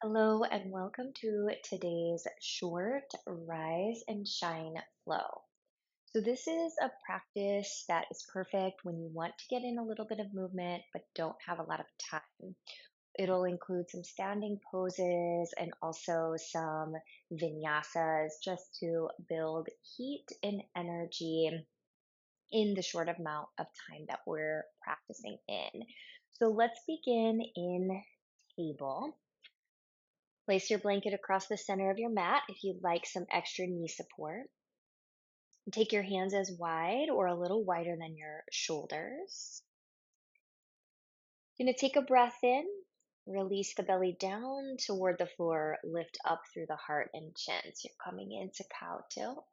Hello and welcome to today's short rise and shine flow. So, this is a practice that is perfect when you want to get in a little bit of movement but don't have a lot of time. It'll include some standing poses and also some vinyasas just to build heat and energy in the short amount of time that we're practicing in. So, let's begin in table. Place your blanket across the center of your mat if you'd like some extra knee support. Take your hands as wide or a little wider than your shoulders. You're going to take a breath in, release the belly down toward the floor, lift up through the heart and chin. So you're coming into cow tilt.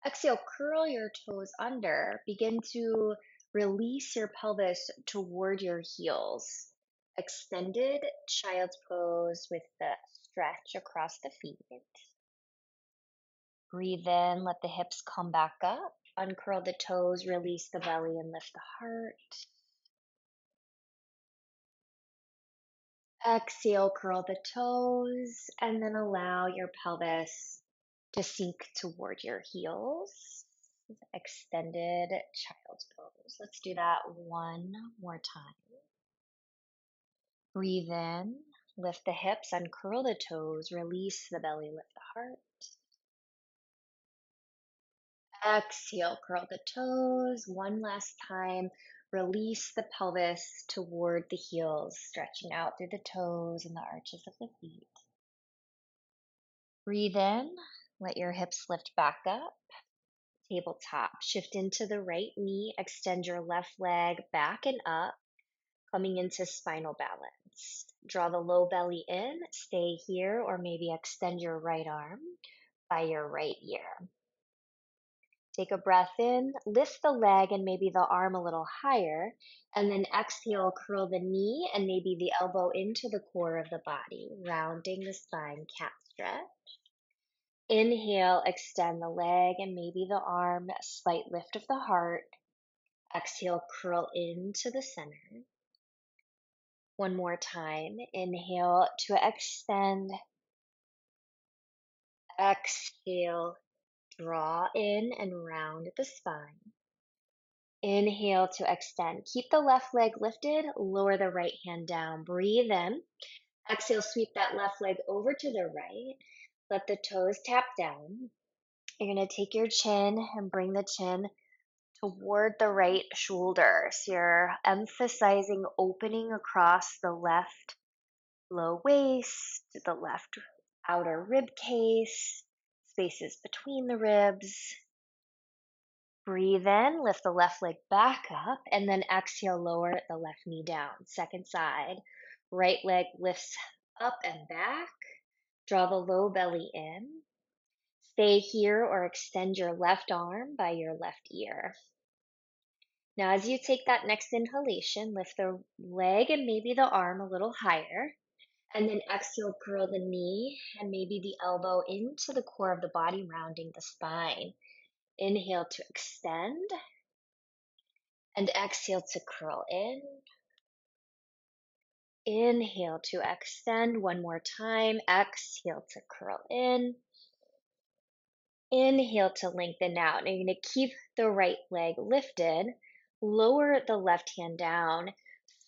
Exhale, curl your toes under. Begin to release your pelvis toward your heels. Extended child's pose with the stretch across the feet. Breathe in, let the hips come back up. Uncurl the toes, release the belly, and lift the heart. Exhale, curl the toes, and then allow your pelvis to sink toward your heels. Extended child's pose. Let's do that one more time. Breathe in, lift the hips, uncurl the toes, release the belly, lift the heart. Exhale, curl the toes. One last time. Release the pelvis toward the heels, stretching out through the toes and the arches of the feet. Breathe in. Let your hips lift back up. Tabletop. Shift into the right knee. Extend your left leg back and up, coming into spinal balance. Draw the low belly in. Stay here, or maybe extend your right arm by your right ear. Take a breath in, lift the leg and maybe the arm a little higher, and then exhale, curl the knee and maybe the elbow into the core of the body, rounding the spine, cat stretch. Inhale, extend the leg and maybe the arm, a slight lift of the heart. Exhale, curl into the center. One more time. Inhale to extend. Exhale, draw in and round the spine. Inhale to extend. Keep the left leg lifted. Lower the right hand down. Breathe in. Exhale, sweep that left leg over to the right. Let the toes tap down. You're going to take your chin and bring the chin toward the right shoulder. So you're emphasizing opening across the left low waist, the left outer rib case, spaces between the ribs. Breathe in, lift the left leg back up, and then exhale, lower the left knee down. Second side, right leg lifts up and back. Draw the low belly in. Stay here or extend your left arm by your left ear. Now, as you take that next inhalation, lift the leg and maybe the arm a little higher. And then exhale, curl the knee and maybe the elbow into the core of the body, rounding the spine. Inhale to extend. And exhale to curl in. Inhale to extend one more time. Exhale to curl in. Inhale to lengthen out. Now you're going to keep the right leg lifted. Lower the left hand down.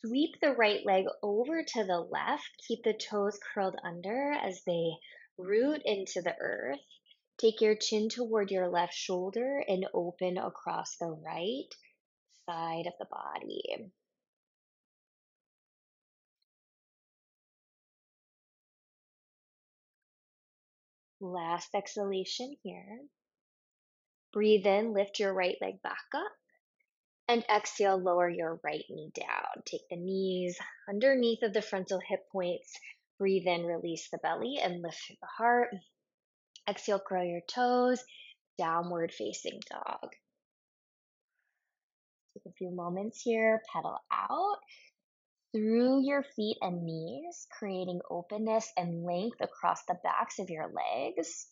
Sweep the right leg over to the left. Keep the toes curled under as they root into the earth. Take your chin toward your left shoulder and open across the right side of the body. Last exhalation here. Breathe in, lift your right leg back up. And exhale, lower your right knee down. Take the knees underneath of the frontal hip points. Breathe in, release the belly and lift through the heart. Exhale, curl your toes, downward facing dog. Take a few moments here, pedal out through your feet and knees, creating openness and length across the backs of your legs.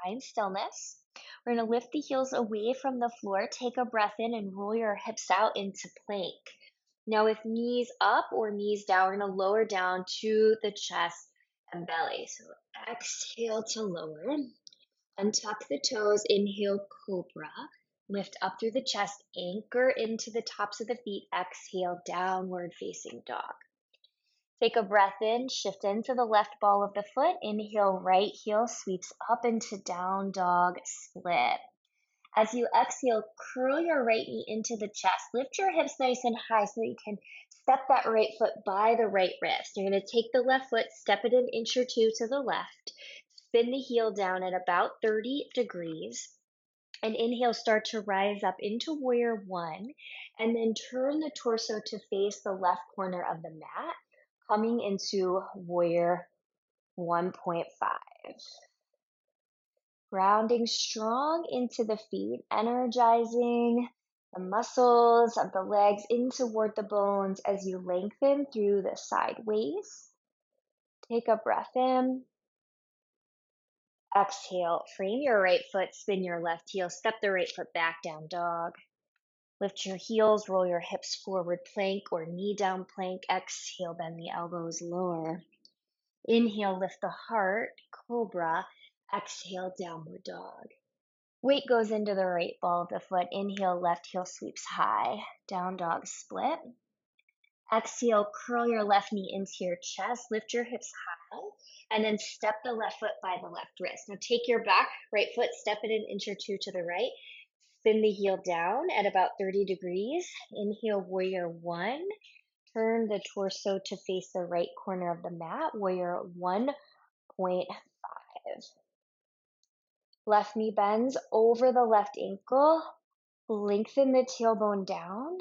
find stillness. We're going to lift the heels away from the floor. Take a breath in and roll your hips out into plank. Now with knees up or knees down, we're going to lower down to the chest and belly. So exhale to lower. Untuck the toes. Inhale, cobra. Lift up through the chest. Anchor into the tops of the feet. Exhale, downward facing dog. Take a breath in, shift into the left ball of the foot. Inhale, right heel sweeps up into down dog split. As you exhale, curl your right knee into the chest. Lift your hips nice and high so that you can step that right foot by the right wrist. You're going to take the left foot, step it an inch or two to the left. Spin the heel down at about 30 degrees. And inhale, start to rise up into warrior one. And then turn the torso to face the left corner of the mat, coming into warrior 1.5. Grounding strong into the feet, energizing the muscles of the legs in toward the bones as you lengthen through the sideways. Take a breath in. Exhale, frame your right foot, spin your left heel, step the right foot back, down dog. Lift your heels, roll your hips forward, plank or knee down plank. Exhale, bend the elbows lower. Inhale, lift the heart, cobra. Exhale, downward dog. Weight goes into the right ball of the foot. Inhale, left heel sweeps high. Down dog split. Exhale, curl your left knee into your chest. Lift your hips high. And then step the left foot by the left wrist. Now take your back right foot, step it an inch or two to the right. Spin the heel down at about 30 degrees. Inhale, warrior one. Turn the torso to face the right corner of the mat. Warrior 1.5. Left knee bends over the left ankle. Lengthen the tailbone down.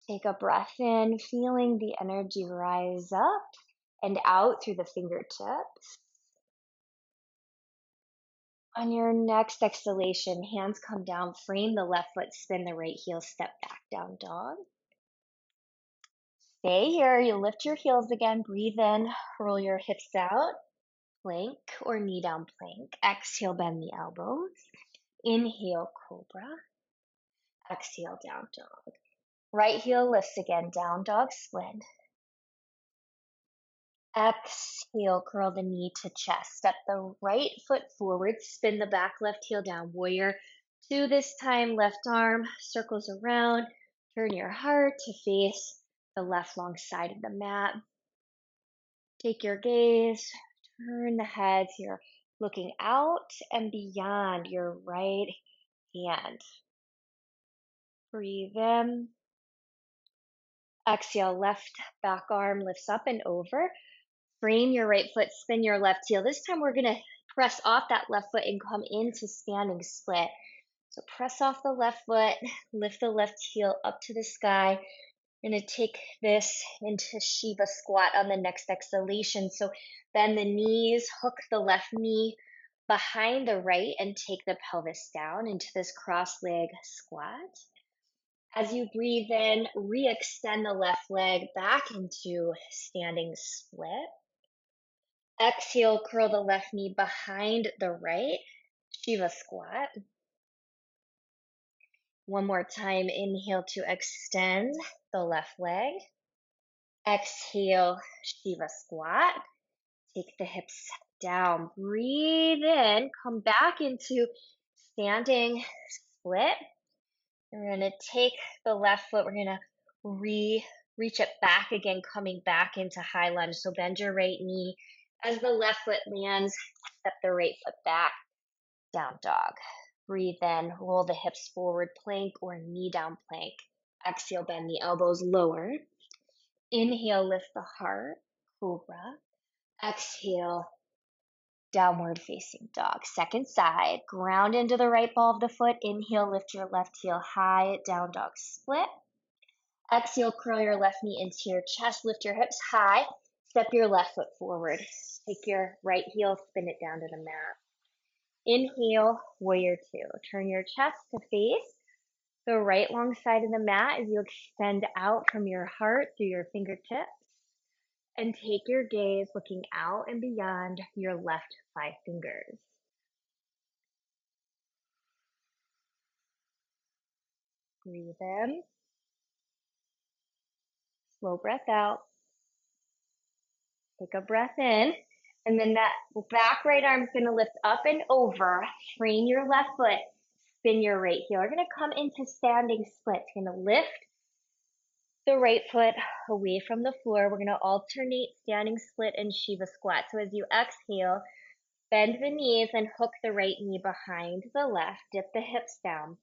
Take a breath in, feeling the energy rise up and out through the fingertips. On your next exhalation, hands come down, frame the left foot, spin the right heel, step back, down dog. Stay here. You lift your heels again, breathe in, roll your hips out, plank or knee down plank. Exhale, bend the elbows. Inhale, cobra. Exhale, down dog. Right heel lifts again, down dog split. Exhale, curl the knee to chest. Step the right foot forward, spin the back left heel down. Warrior two this time, left arm circles around. Turn your heart to face the left long side of the mat. Take your gaze, turn the head so you're looking out and beyond your right hand. Breathe in. Exhale, left back arm lifts up and over. Frame your right foot, spin your left heel. This time we're going to press off that left foot and come into standing split. So press off the left foot, lift the left heel up to the sky. We're going to take this into Shiva squat on the next exhalation. So bend the knees, hook the left knee behind the right, and take the pelvis down into this cross leg squat. As you breathe in, re-extend the left leg back into standing split. Exhale, curl the left knee behind the right, Shiva squat. One more time, inhale to extend the left leg. Exhale, Shiva squat. Take the hips down. Breathe in, come back into standing split. We're going to take the left foot, we're going to reach it back again, coming back into high lunge. So bend your right knee. As the left foot lands, step the right foot back, down dog. Breathe in, roll the hips forward, plank or knee down plank. Exhale, bend the elbows lower. Inhale, lift the heart, cobra. Exhale, downward facing dog. Second side, ground into the right ball of the foot. Inhale, lift your left heel high, down dog split. Exhale, curl your left knee into your chest, lift your hips high, step your left foot forward. Take your right heel, spin it down to the mat. Inhale, warrior two. Turn your chest to face the right long side of the mat as you extend out from your heart through your fingertips. And take your gaze looking out and beyond your left 5 fingers. Breathe in. Slow breath out. Take a breath in. And then that back right arm is going to lift up and over. Train your left foot. Spin your right heel. We're going to come into standing splits. Going to lift the right foot away from the floor. We're going to alternate standing split and Shiva squat. So as you exhale, bend the knees and hook the right knee behind the left. Dip the hips down.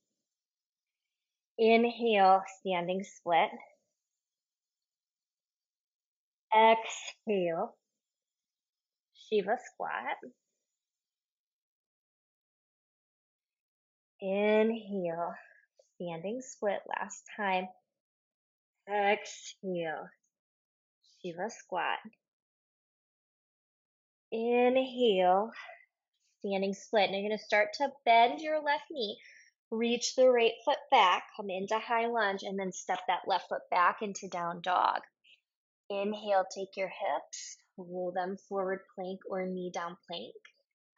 Inhale, standing split. Exhale, Shiva squat. Inhale, standing split. Last time. Exhale, Shiva squat. Inhale, standing split. Now you're going to start to bend your left knee. Reach the right foot back, come into high lunge, and then step that left foot back into down dog. Inhale, take your hips, roll them forward plank or knee down plank.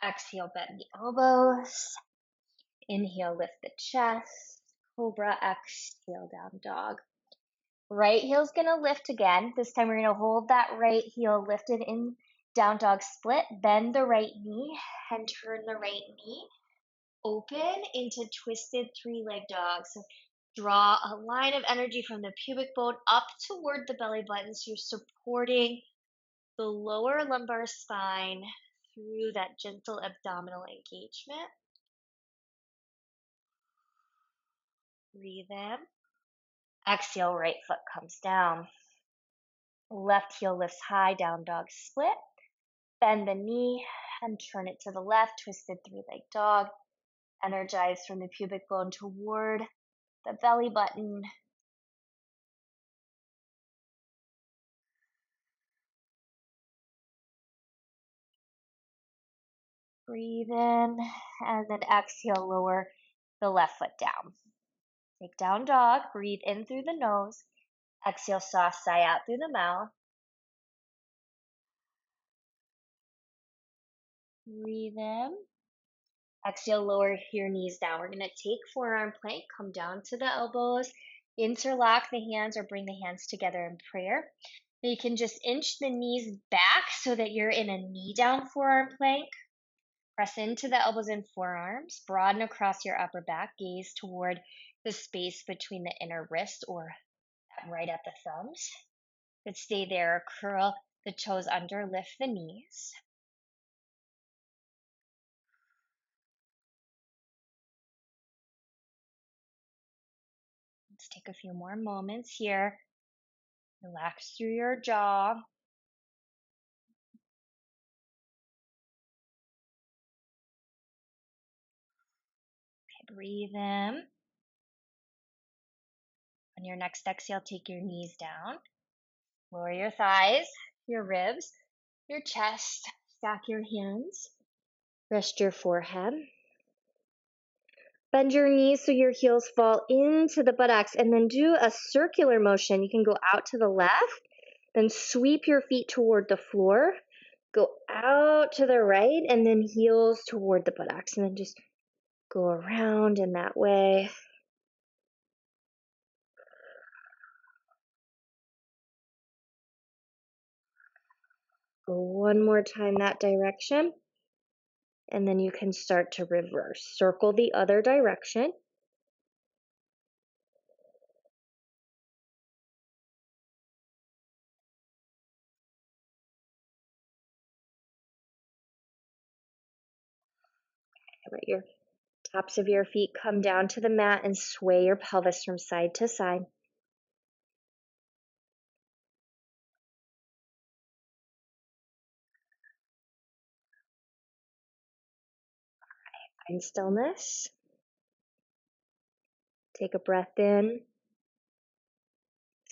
Exhale, bend the elbows. Inhale, lift the chest. Cobra, exhale, down dog. Right heel's going to lift again. This time we're going to hold that right heel lifted in down dog split. Bend the right knee and turn the right knee open into twisted three-leg dog. So draw a line of energy from the pubic bone up toward the belly button. So you're supporting the lower lumbar spine through that gentle abdominal engagement. Breathe in. Exhale, right foot comes down. Left heel lifts high, down dog split. Bend the knee and turn it to the left, twisted three-leg dog. Energize from the pubic bone toward the belly button. Breathe in, and then exhale, lower the left foot down. Take down dog, breathe in through the nose. Exhale, soft sigh out through the mouth. Breathe in. Exhale, lower your knees down. We're going to take forearm plank, come down to the elbows, interlock the hands or bring the hands together in prayer. You can just inch the knees back so that you're in a knee down forearm plank. Press into the elbows and forearms. Broaden across your upper back. Gaze toward the space between the inner wrist or right at the thumbs. But stay there. Curl the toes under. Lift the knees. Let's take a few more moments here. Relax through your jaw. Okay, breathe in. On your next exhale, take your knees down. Lower your thighs, your ribs, your chest. Stack your hands. Rest your forehead. Bend your knees so your heels fall into the buttocks and then do a circular motion. You can go out to the left, then sweep your feet toward the floor. Go out to the right and then heels toward the buttocks and then just go around in that way. Go one more time that direction. And then you can start to reverse. Circle the other direction. Let your tops of your feet come down to the mat and sway your pelvis from side to side. Find stillness. Take a breath in.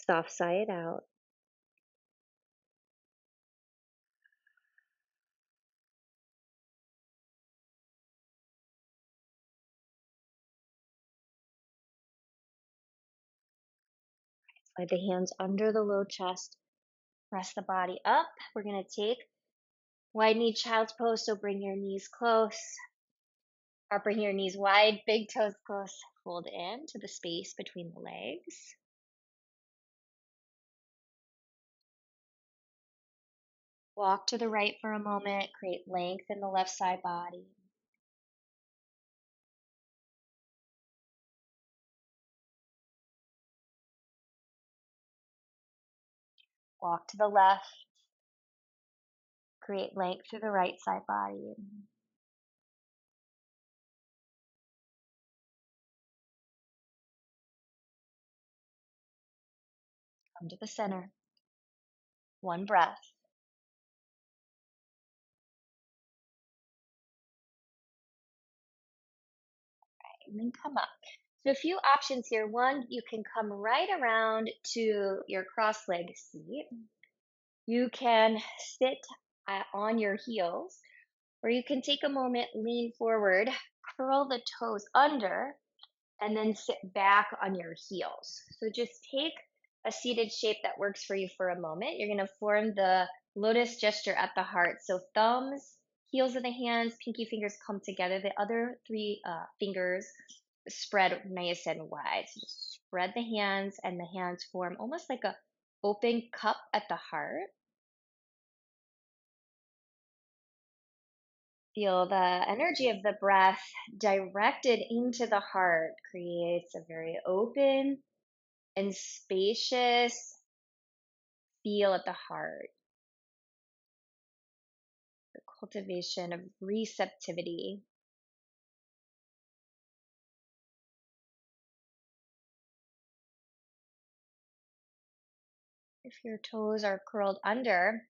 Soft sigh it out. Slide the hands under the low chest. Press the body up. We're going to take wide knee child's pose, so bring your knees close. Bring your knees wide, big toes close. Fold in to the space between the legs. Walk to the right for a moment. Create length in the left side body. Walk to the left. Create length through the right side body. Come to the center. One breath. And then come up. So a few options here. One, you can come right around to your cross-legged seat. You can sit on your heels, or you can take a moment, lean forward, curl the toes under, and then sit back on your heels. So just take a seated shape that works for you for a moment. You're going to form the lotus gesture at the heart. So thumbs, heels of the hands, pinky fingers come together. The other three fingers spread nice and wide. So just spread the hands, and the hands form almost like a open cup at the heart. Feel the energy of the breath directed into the heart creates a very open and spacious feel at the heart. The cultivation of receptivity. If your toes are curled under,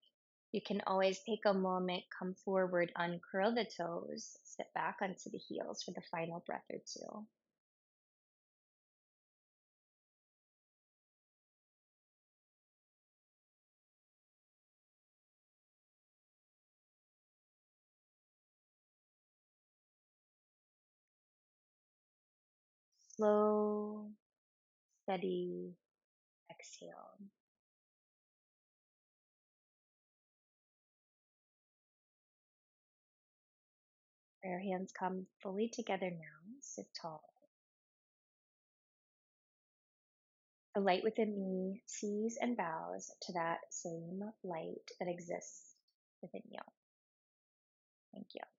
you can always take a moment, come forward, uncurl the toes, sit back onto the heels for the final breath or two. Slow, steady exhale. Your hands come fully together now. Sit tall. The light within me sees and bows to that same light that exists within you. Thank you.